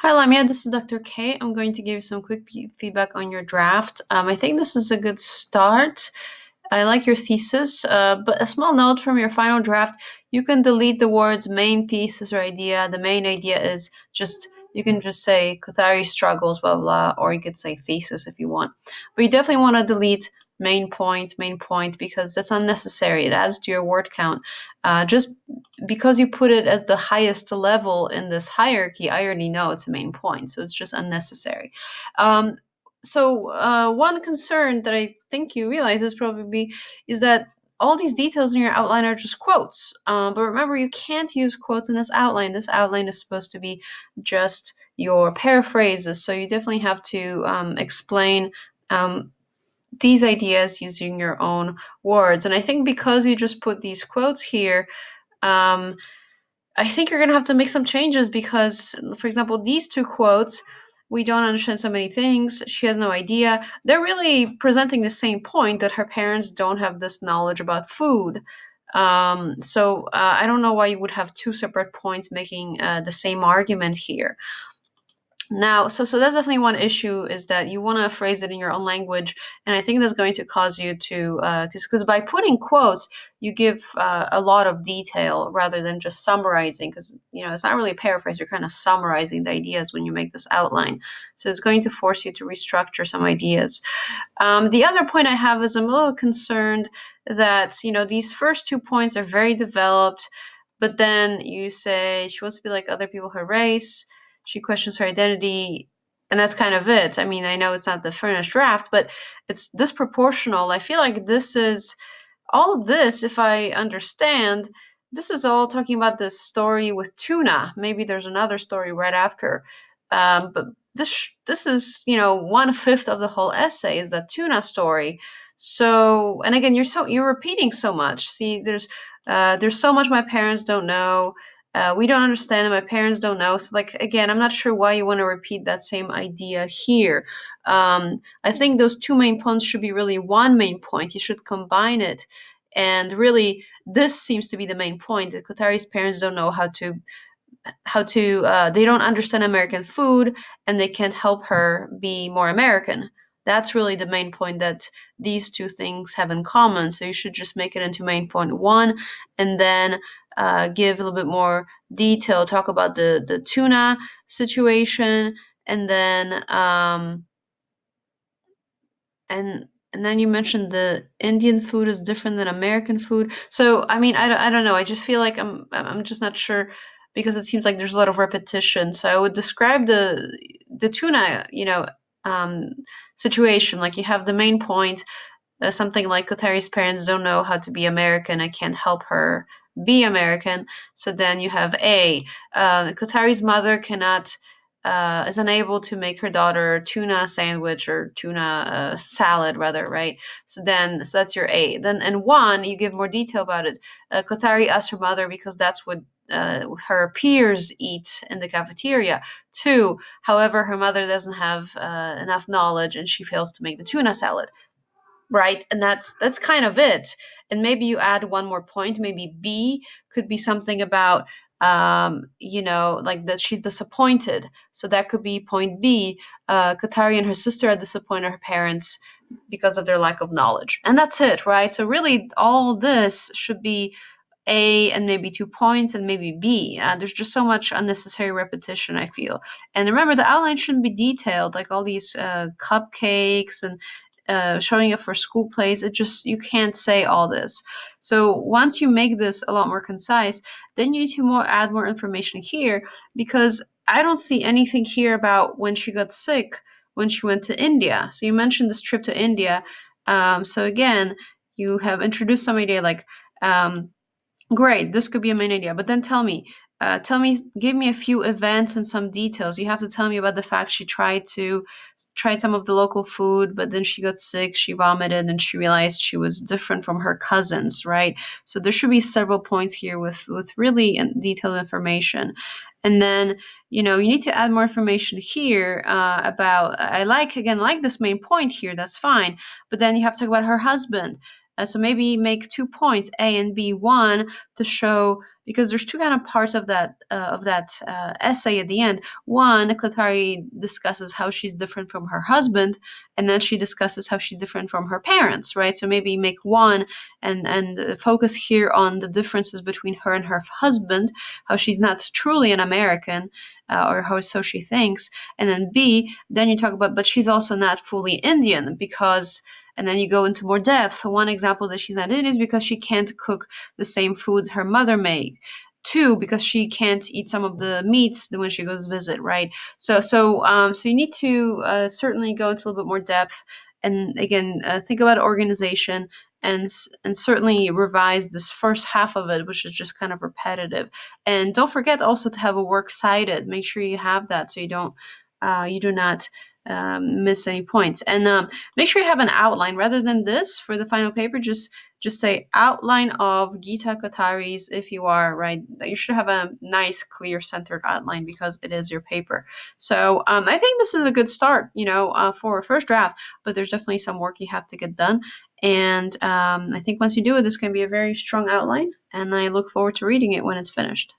Hi, Lamya. This is Dr. K. I'm going to give you some quick feedback on your draft. I think this is a good start. I like your thesis, but a small note from your final draft, you can delete the words main thesis or idea. The main idea is just, you can just say Kothari struggles, blah, blah, or you could say thesis if you want. But you definitely want to delete main point, because that's unnecessary. It adds to your word count. Just because you put it as the highest level in this hierarchy, I already know it's a main point, so it's just unnecessary. Um, one concern that I think you realize is that all these details in your outline are just quotes. But remember, you can't use quotes in this outline. This outline is supposed to be just your paraphrases, so you definitely have to explain these ideas using your own words. And I think because you just put these quotes here, um, I think you're going to have to make some changes because, for example, these two quotes, we don't understand so many things. She has no idea. They're really presenting the same point that her parents don't have this knowledge about food. I don't know why you would have two separate points making the same argument here. Now, so that's definitely one issue, is that you want to phrase it in your own language, and I think that's going to cause you to, because by putting quotes, you give a lot of detail rather than just summarizing, because it's not really a paraphrase, you're kind of summarizing the ideas when you make this outline. So it's going to force you to restructure some ideas. The other point I have is I'm a little concerned that these first 2 points are very developed, but then you say she wants to be like other people her race. She questions her identity, and that's kind of it. I mean, I know it's not the finished draft, but it's disproportional. I feel like this is all of this, if I understand, this is all talking about this story with tuna. Maybe there's another story right after. But this is 1/5 of the whole essay is that tuna story. So, and again, you're repeating so much. See, there's so much my parents don't know. We don't understand, and my parents don't know. So, like, again, I'm not sure why you want to repeat that same idea here. I think those two main points should be really one main point. You should combine it. And really, this seems to be the main point, that Kotari's parents don't know they don't understand American food, and they can't help her be more American. That's really the main point that these two things have in common. So you should just make it into main point one, and then give a little bit more detail, talk about the tuna situation, and then and then you mentioned the Indian food is different than American food. So I mean, I don't know. I just feel like I'm just not sure, because it seems like there's a lot of repetition. So I would describe the tuna, um, situation, like you have the main point, something like Kotari's parents don't know how to be American. I can't help her be American. So then you have Kotari's mother cannot is unable to make her daughter tuna sandwich or tuna salad rather, right? So that's your A. Then in one, you give more detail about it. Kotari asks her mother because that's what her peers eat in the cafeteria. Two, however, her mother doesn't have enough knowledge and she fails to make the tuna salad. Right, and that's kind of it. And maybe you add one more point. Maybe B could be something about like that she's disappointed. So that could be point B. Katari and her sister are disappointed her parents because of their lack of knowledge. And that's it, right? So really all this should be A and maybe 2 points and maybe B. There's just so much unnecessary repetition, I feel. And remember, the outline shouldn't be detailed, like all these cupcakes and showing up for school plays. You can't say all this. So once you make this a lot more concise, then you need to add more information here, because I don't see anything here about when she got sick, when she went to India. So you mentioned this trip to India. So again, you have introduced some idea like, great, this could be a main idea, but then give me a few events and some details. You have to tell me about the fact she tried some of the local food, but then she got sick, she vomited, and she realized she was different from her cousins, right? So there should be several points here with really detailed information. And then, you need to add more information here about, I like this main point here, that's fine, but then you have to talk about her husband. So maybe make 2 points, A and B. One, to show, because there's two kind of parts of that essay at the end. One, Klatari discusses how she's different from her husband, and then she discusses how she's different from her parents, right? So maybe make one and focus here on the differences between her and her husband, how she's not truly an American, or how so she thinks. And then B, then you talk about, but she's also not fully Indian because, and then you go into more depth. One example that she's not Indian is because she can't cook the same foods her mother made. Two, because she can't eat some of the meats when she goes visit, right? So you need to certainly go into a little bit more depth, and again, think about organization, and certainly revise this first half of it, which is just kind of repetitive. And don't forget also to have a works cited. Make sure you have that so you do not miss any points. And make sure you have an outline rather than this for the final paper. Just say outline of Gita Katari's. If you are right, you should have a nice, clear, centered outline because it is your paper. So I think this is a good start, for a first draft. But there's definitely some work you have to get done. And I think once you do it, this can be a very strong outline. And I look forward to reading it when it's finished.